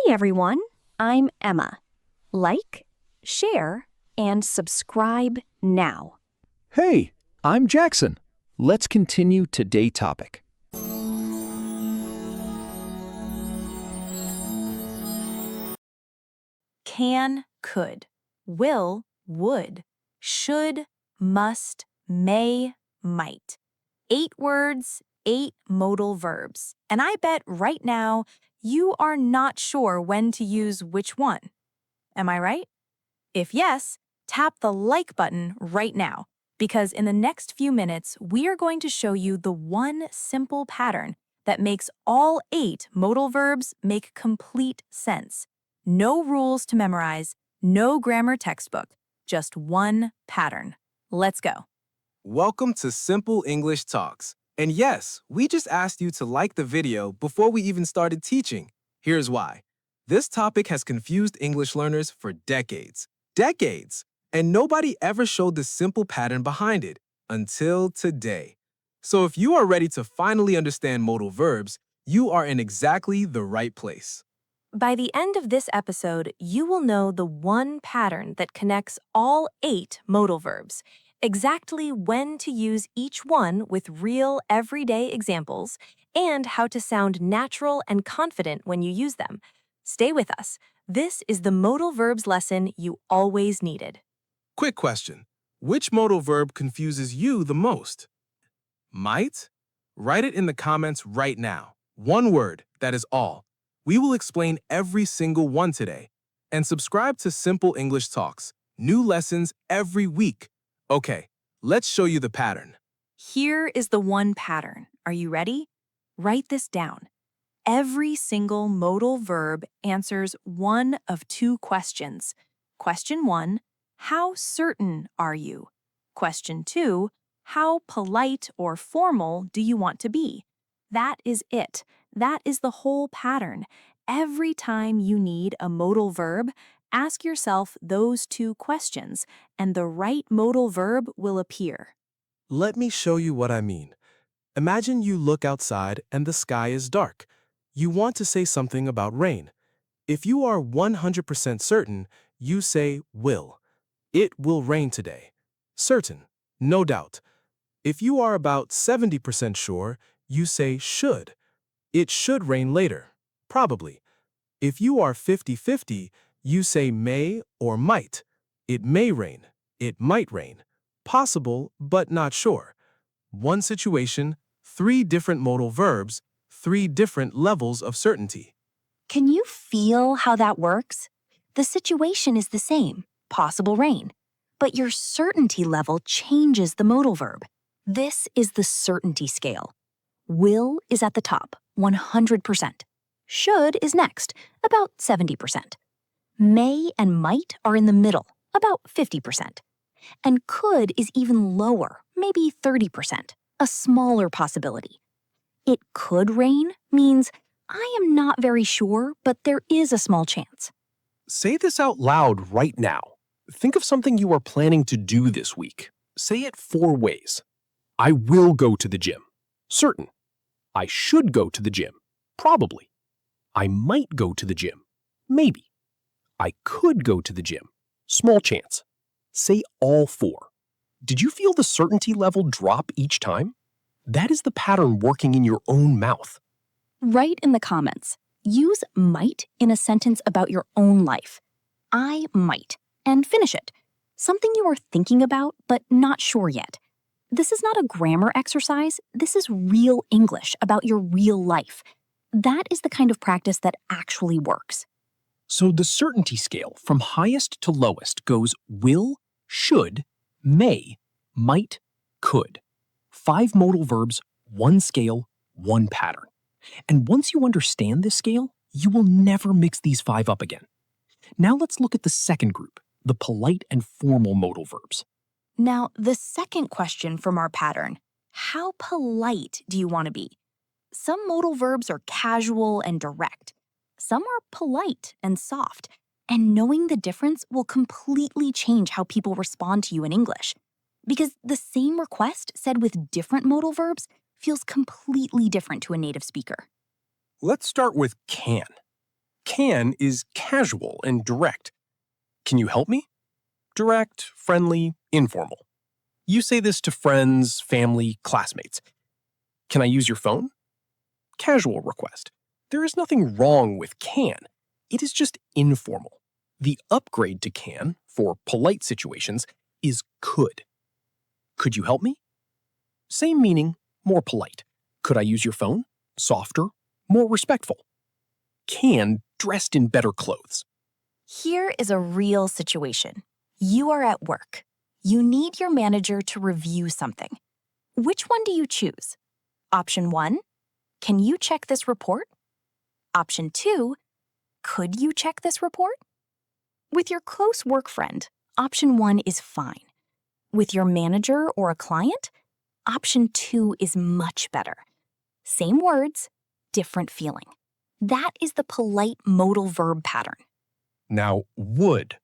everyone, I'm Emma. Like, share, and subscribe now. Hey, I'm Jackson. Let's continue today's topic. Can, could, will, would, should, must, may, might. 8 words, 8 modal verbs. And I bet right now you are not sure when to use which one. Am I right? If yes, tap the like button right now, because in the next few minutes, we are going to show you the one simple pattern that makes all 8 modal verbs make complete sense. No rules to memorize, no grammar textbook, just one pattern. Let's go. Welcome to Simple English Talks. And yes, we just asked you to like the video before we even started teaching. Here's why. This topic has confused English learners for decades. Decades! And nobody ever showed the simple pattern behind it until today. So if you are ready to finally understand modal verbs, you are in exactly the right place. By the end of this episode, you will know the one pattern that connects all 8 modal verbs, exactly when to use each one with real everyday examples, and how to sound natural and confident when you use them. Stay with us. This is the modal verbs lesson you always needed. Quick question. Which modal verb confuses you the most? Might? Write it in the comments right now. One word, that is all. We will explain every single one today. And subscribe to Simple English Talks. New lessons every week. Okay, let's show you the pattern. Here is the one pattern. Are you ready? Write this down. Every single modal verb answers one of 2 questions. Question 1, how certain are you? Question 2, how polite or formal do you want to be? That is it. That is the whole pattern. Every time you need a modal verb, ask yourself those 2 questions, and the right modal verb will appear. Let me show you what I mean. Imagine you look outside and the sky is dark. You want to say something about rain. If you are 100% certain, you say will. It will rain today. Certain, no doubt. If you are about 70% sure, you say should. It should rain later, probably. If you are 50-50, you say may or might. It may rain. It might rain. Possible, but not sure. One situation, 3 different modal verbs, 3 different levels of certainty. Can you feel how that works? The situation is the same, possible rain, but your certainty level changes the modal verb. This is the certainty scale. Will is at the top, 100%. Should is next, about 70%. May and might are in the middle, about 50%. And could is even lower, maybe 30%, a smaller possibility. It could rain means I am not very sure, but there is a small chance. Say this out loud right now. Think of something you are planning to do this week. Say it 4 ways. I will go to the gym. Certain. I should go to the gym. Probably. I might go to the gym. Maybe. I could go to the gym. Small chance. Say all 4. Did you feel the certainty level drop each time? That is the pattern working in your own mouth. Write in the comments. Use might in a sentence about your own life. I might, and finish it. Something you are thinking about but not sure yet. This is not a grammar exercise. This is real English about your real life. That is the kind of practice that actually works. So the certainty scale from highest to lowest goes will, should, may, might, could. 5 modal verbs, 1 scale, 1 pattern. And once you understand this scale, you will never mix these 5 up again. Now let's look at the second group, the polite and formal modal verbs. Now, the second question from our pattern, how polite do you want to be? Some modal verbs are casual and direct. Some are polite and soft. And knowing the difference will completely change how people respond to you in English. Because the same request said with different modal verbs feels completely different to a native speaker. Let's start with can. Can is casual and direct. Can you help me? Direct, friendly, informal. You say this to friends, family, classmates. Can I use your phone? Casual request. There is nothing wrong with can. It is just informal. The upgrade to can, for polite situations, is could. Could you help me? Same meaning, more polite. Could I use your phone? Softer, more respectful. Can, dressed in better clothes. Here is a real situation. You are at work. You need your manager to review something. Which one do you choose? Option 1, can you check this report? Option 2, could you check this report? With your close work friend, option 1 is fine. With your manager or a client, option 2 is much better. Same words, different feeling. That is the polite modal verb pattern. Now, would.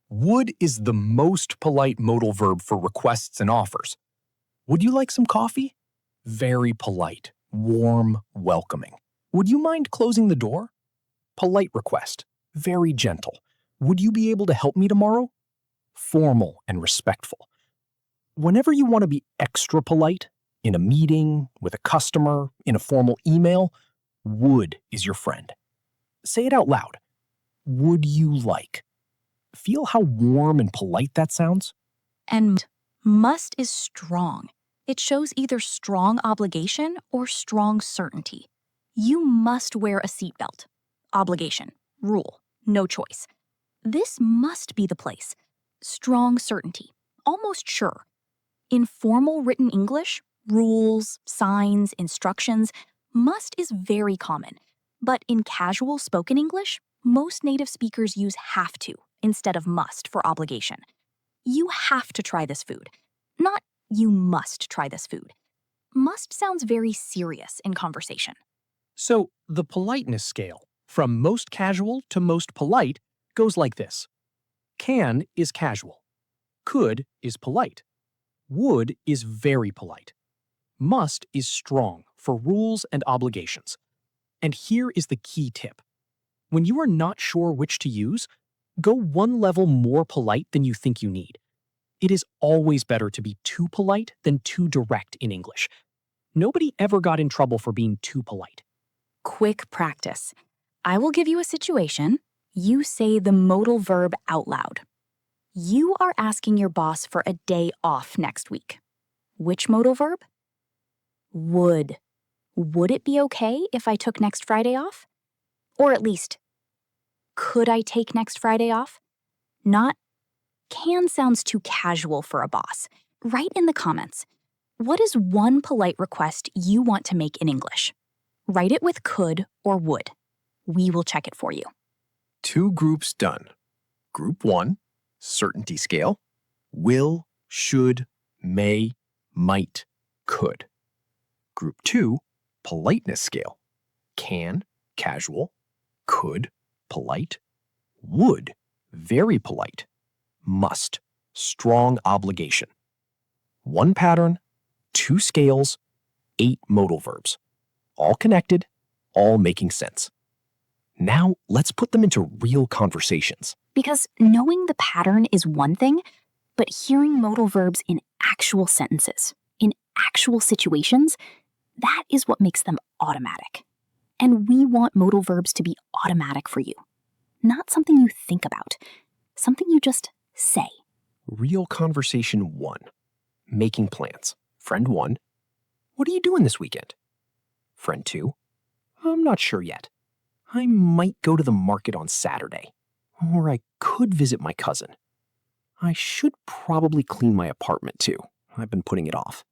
Would is the most polite modal verb for requests and offers. Would you like some coffee? Very polite, warm, welcoming. Would you mind closing the door? Polite request, very gentle. Would you be able to help me tomorrow? Formal and respectful. Whenever you want to be extra polite, in a meeting, with a customer, in a formal email, would is your friend. Say it out loud. Would you like? Feel how warm and polite that sounds? And must is strong. It shows either strong obligation or strong certainty. You must wear a seatbelt. Obligation, rule, no choice. This must be the place. Strong certainty, almost sure. In formal written English, rules, signs, instructions, must is very common. But in casual spoken English, most native speakers use have to instead of must for obligation. You have to try this food, not you must try this food. Must sounds very serious in conversation. So, the politeness scale, from most casual to most polite, goes like this. Can is casual. Could is polite. Would is very polite. Must is strong for rules and obligations. And here is the key tip. When you are not sure which to use, go one level more polite than you think you need. It is always better to be too polite than too direct in English. Nobody ever got in trouble for being too polite. Quick practice. I will give you a situation. You say the modal verb out loud. You are asking your boss for a day off next week. Which modal verb? Would. Would it be okay if I took next Friday off? Or at least, could I take next Friday off? Not can sounds too casual for a boss. Write in the comments. What is one polite request you want to make in English? Write it with could or would. We will check it for you. 2 groups done. Group 1, certainty scale, will, should, may, might, could. Group 2, politeness scale, can, casual, could, polite, would, very polite, must, strong obligation. 1 pattern, 2 scales, 8 modal verbs. All connected, all making sense. Now, let's put them into real conversations. Because knowing the pattern is one thing, but hearing modal verbs in actual sentences, in actual situations, that is what makes them automatic. And we want modal verbs to be automatic for you. Not something you think about, something you just say. Real conversation 1. Making plans. Friend 1. What are you doing this weekend? Friend 2. I'm not sure yet. I might go to the market on Saturday. Or I could visit my cousin. I should probably clean my apartment too. I've been putting it off.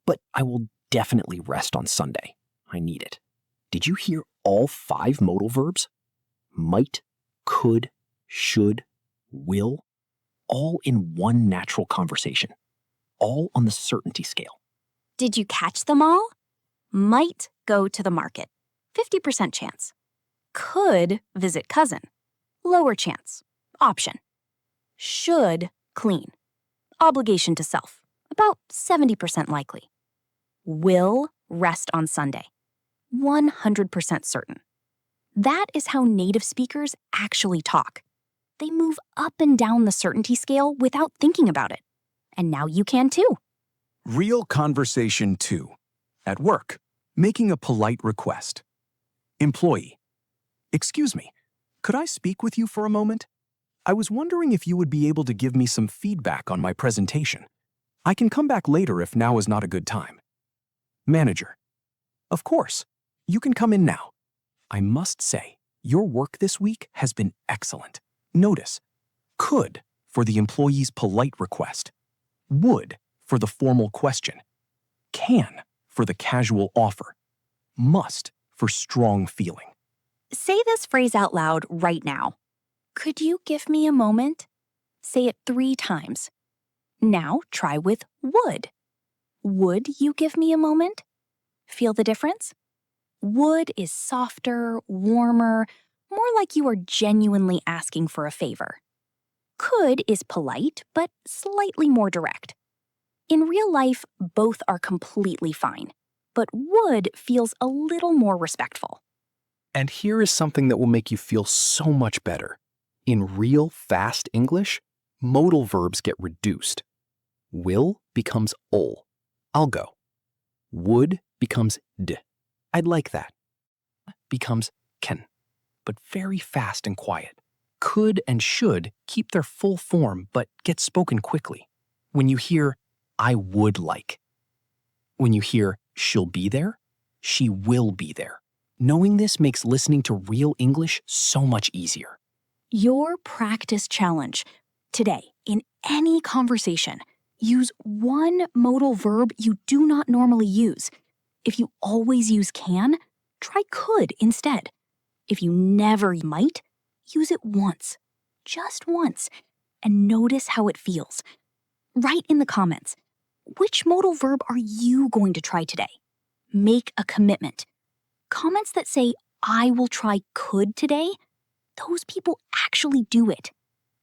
But I will definitely rest on Sunday. I need it. Did you hear all 5 modal verbs? Might, could, should, will, all in one natural conversation. All on the certainty scale. Did you catch them all? Might go to the market. 50% chance. Could visit cousin. Lower chance. Option. Should clean. Obligation to self. About 70% likely. Will rest on Sunday. 100% certain. That is how native speakers actually talk. They move up and down the certainty scale without thinking about it. And now you can too. Real conversation 2. At work, making a polite request. Employee. Excuse me, could I speak with you for a moment? I was wondering if you would be able to give me some feedback on my presentation. I can come back later if now is not a good time. Manager. Of course, you can come in now. I must say, your work this week has been excellent. Notice, could for the employee's polite request, would for the formal question, can for the casual offer, must for strong feeling. Say this phrase out loud right now. Could you give me a moment? Say it 3 times. Now try with would. Would you give me a moment? Feel the difference? Would is softer, warmer, more like you are genuinely asking for a favor. Could is polite, but slightly more direct. In real life, both are completely fine, but would feels a little more respectful. And here is something that will make you feel so much better. In real, fast English, modal verbs get reduced. Will becomes ol. I'll go. Would becomes d. I'd like that. Becomes can, but very fast and quiet. Could and should keep their full form but get spoken quickly. When you hear, I would like. When you hear, she'll be there, she will be there. Knowing this makes listening to real English so much easier. Your practice challenge. Today, in any conversation, use one modal verb you do not normally use. If you always use can, try could instead. If you never might, use it once, just once, and notice how it feels. Write in the comments, which modal verb are you going to try today? Make a commitment. Comments that say, I will try could today, those people actually do it.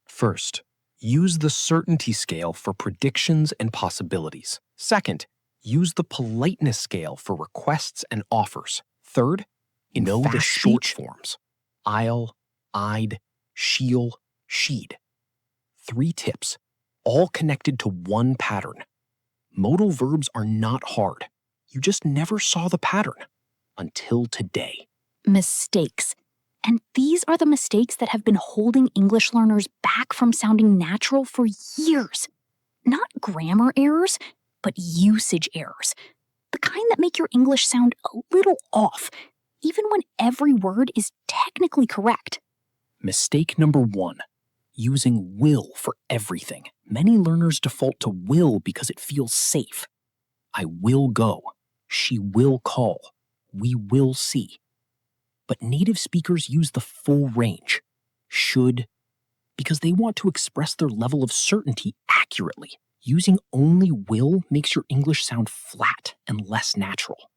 First, use the certainty scale for predictions and possibilities. Second, use the politeness scale for requests and offers. Third, know the short forms. I'll, I'd, she'll, she'd. 3 tips, all connected to one pattern. Modal verbs are not hard. You just never saw the pattern until today. Mistakes. And these are the mistakes that have been holding English learners back from sounding natural for years. Not grammar errors, but usage errors. The kind that make your English sound a little off, even when every word is technically correct. Mistake number 1, using will for everything. Many learners default to will because it feels safe. I will go. She will call. We will see. But native speakers use the full range, should, because they want to express their level of certainty accurately. Using only will makes your English sound flat and less natural.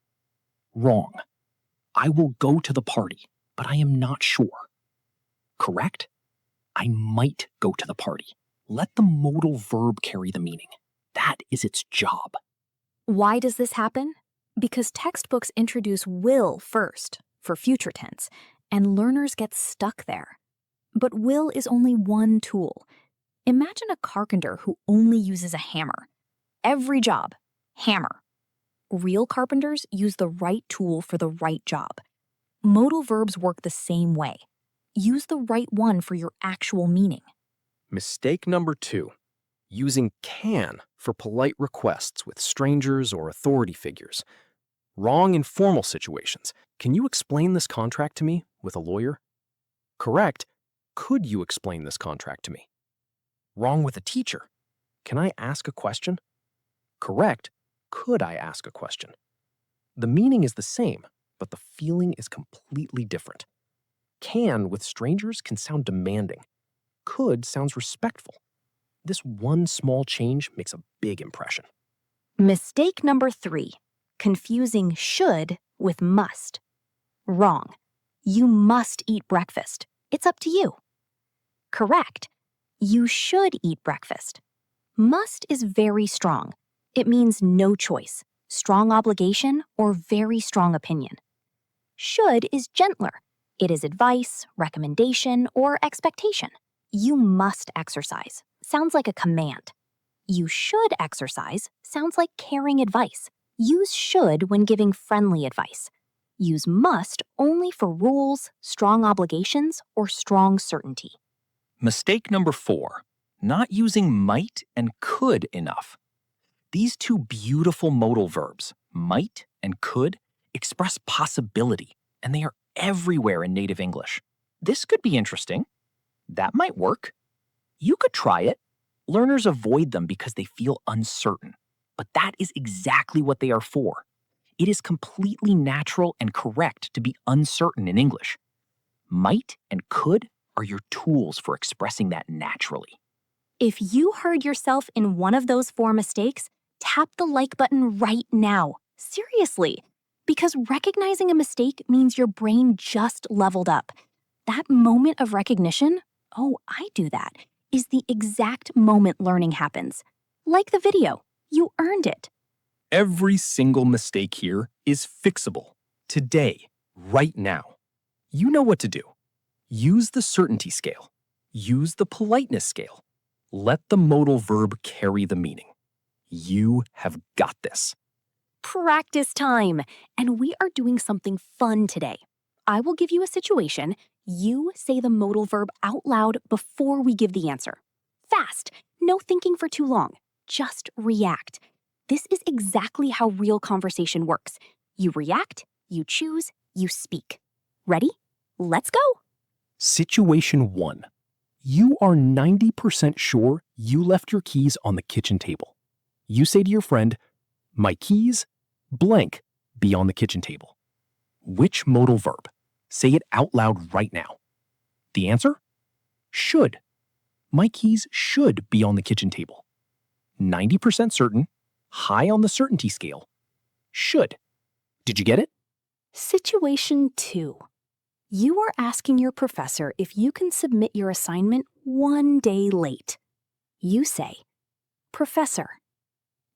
Wrong. I will go to the party, but I am not sure. Correct? I might go to the party. Let the modal verb carry the meaning. That is its job. Why does this happen? Because textbooks introduce will first, for future tense, and learners get stuck there. But will is only one tool. Imagine a carpenter who only uses a hammer. Every job, hammer. Real carpenters use the right tool for the right job. Modal verbs work the same way. Use the right one for your actual meaning. Mistake number 2, using can for polite requests with strangers or authority figures. Wrong in formal situations. Can you explain this contract to me with a lawyer? Correct. Could you explain this contract to me? Wrong with a teacher. Can I ask a question? Correct. Could I ask a question? The meaning is the same, but the feeling is completely different. Can with strangers can sound demanding. Could sounds respectful. This one small change makes a big impression. Mistake number 3, confusing should with must. Wrong. You must eat breakfast. It's up to you. Correct. You should eat breakfast. Must is very strong. It means no choice, strong obligation, or very strong opinion. Should is gentler. It is advice, recommendation, or expectation. You must exercise sounds like a command. You should exercise sounds like caring advice. Use should when giving friendly advice. Use must only for rules, strong obligations, or strong certainty. Mistake number 4, not using might and could enough. These two beautiful modal verbs, might and could, express possibility, and they are everywhere in native English. This could be interesting. That might work. You could try it. Learners avoid them because they feel uncertain, but that is exactly what they are for. It is completely natural and correct to be uncertain in English. Might and could are your tools for expressing that naturally. If you heard yourself in one of those 4 mistakes, tap the like button right now. Seriously. Because recognizing a mistake means your brain just leveled up. That moment of recognition, oh, I do that, is the exact moment learning happens. Like the video, you earned it. Every single mistake here is fixable. Today, right now. You know what to do. Use the certainty scale. Use the politeness scale. Let the modal verb carry the meaning. You have got this. Practice time, and we are doing something fun today. I will give you a situation. You say the modal verb out loud before we give the answer. Fast, no thinking for too long. Just react. This is exactly how real conversation works. You react, you choose, you speak. Ready? Let's go. Situation 1. You are 90% sure you left your keys on the kitchen table. You say to your friend, "My keys, blank, be on the kitchen table." Which modal verb? Say it out loud right now. The answer? Should. My keys should be on the kitchen table. 90% certain, high on the certainty scale. Should. Did you get it? Situation 2. You are asking your professor if you can submit your assignment 1 day late. You say, "Professor,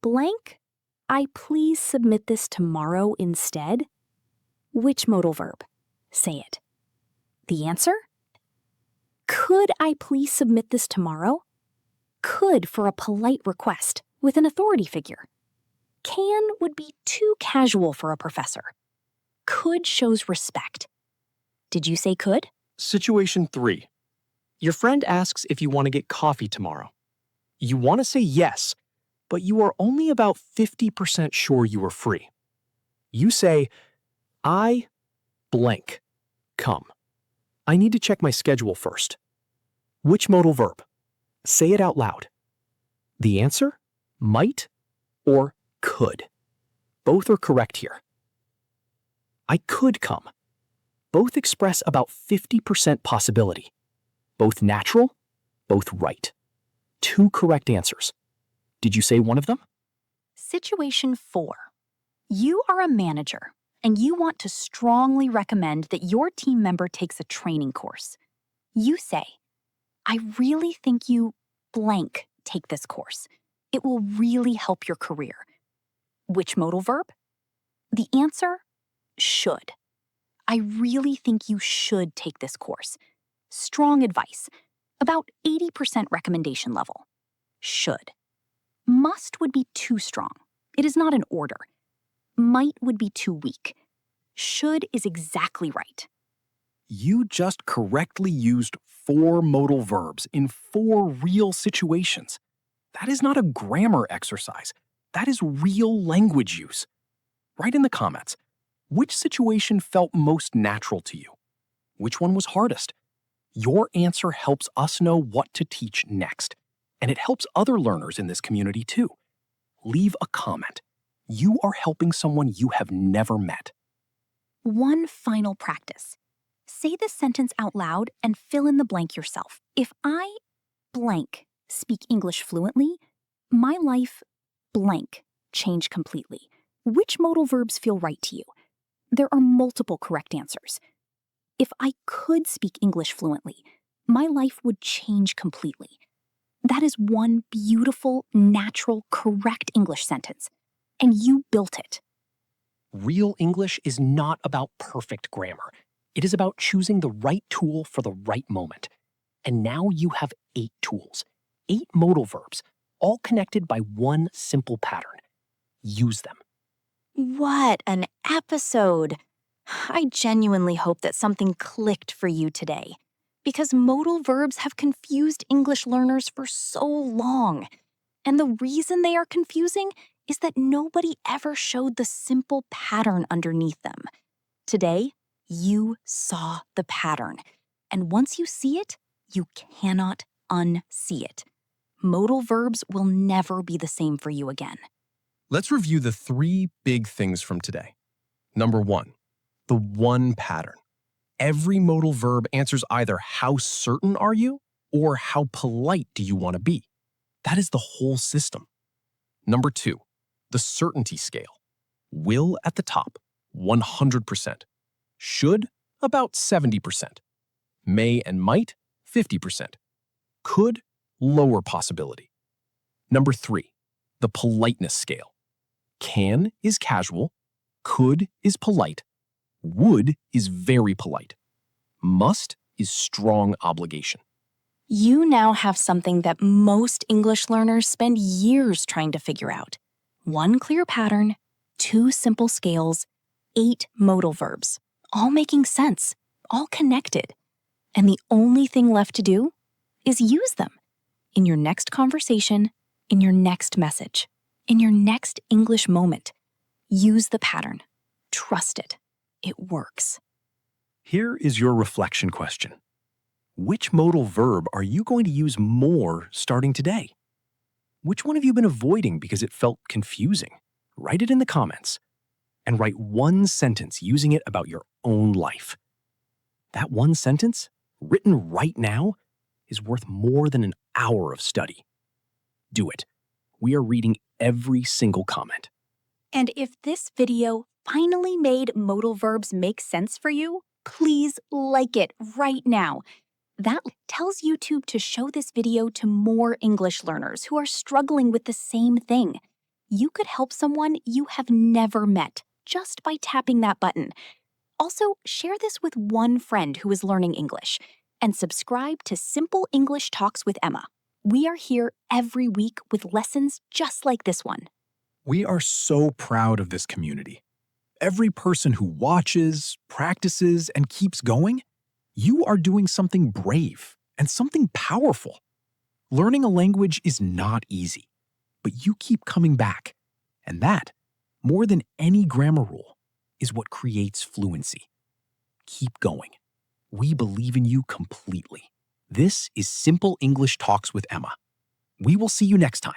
blank, I please submit this tomorrow instead?" Which modal verb? Say it. The answer? Could I please submit this tomorrow? Could for a polite request with an authority figure. Can would be too casual for a professor. Could shows respect. Did you say could? Situation 3. Your friend asks if you want to get coffee tomorrow. You want to say yes, but you are only about 50% sure you are free. You say, "I blank come. I need to check my schedule first." Which modal verb? Say it out loud. The answer? Might or could. Both are correct here. I could come. Both express about 50% possibility. Both natural, both right. 2 correct answers. Did you say one of them? Situation 4. You are a manager, and you want to strongly recommend that your team member takes a training course. You say, "I really think you blank take this course. It will really help your career." Which modal verb? The answer? Should. I really think you should take this course. Strong advice. About 80% recommendation level. Should. Must would be too strong. It is not an order. Might would be too weak. Should is exactly right. You just correctly used 4 modal verbs in 4 real situations. That is not a grammar exercise. That is real language use. Write in the comments, which situation felt most natural to you? Which one was hardest? Your answer helps us know what to teach next, and it helps other learners in this community too. Leave a comment. You are helping someone you have never met. One final practice. Say this sentence out loud and fill in the blank yourself. If I blank speak English fluently, my life blank change completely. Which modal verbs feel right to you? There are multiple correct answers. If I could speak English fluently, my life would change completely. That is one beautiful, natural, correct English sentence. And you built it. Real English is not about perfect grammar. It is about choosing the right tool for the right moment. And now you have 8 tools, 8 modal verbs, all connected by one simple pattern. Use them. What an episode! I genuinely hope that something clicked for you today, because modal verbs have confused English learners for so long. And the reason they are confusing is that nobody ever showed the simple pattern underneath them. Today, you saw the pattern. And once you see it, you cannot unsee it. Modal verbs will never be the same for you again. Let's review the 3 big things from today. Number 1, the one pattern. Every modal verb answers either how certain are you or how polite do you want to be. That is the whole system. Number 2, the certainty scale. Will at the top, 100%. Should, about 70%. May and might, 50%. Could, lower possibility. Number 3, the politeness scale. Can is casual, could is polite, would is very polite, must is strong obligation. You now have something that most English learners spend years trying to figure out. One clear pattern, 2 simple scales, 8 modal verbs, all making sense, all connected. And the only thing left to do is use them in your next conversation, in your next message, in your next English moment. Use the pattern. Trust it. It works. Here is your reflection question. Which modal verb are you going to use more starting today? Which one have you been avoiding because it felt confusing? Write it in the comments. And write one sentence using it about your own life. That one sentence, written right now, is worth more than an hour of study. Do it. We are reading every single comment. And if this video finally made modal verbs make sense for you, please like it right now. That tells YouTube to show this video to more English learners who are struggling with the same thing. You could help someone you have never met just by tapping that button. Also, share this with one friend who is learning English. And subscribe to Simple English Talks with Emma. We are here every week with lessons just like this one. We are so proud of this community. Every person who watches, practices, and keeps going, you are doing something brave and something powerful. Learning a language is not easy, but you keep coming back. And that, more than any grammar rule, is what creates fluency. Keep going. We believe in you completely. This is Simple English Talks with Emma. We will see you next time.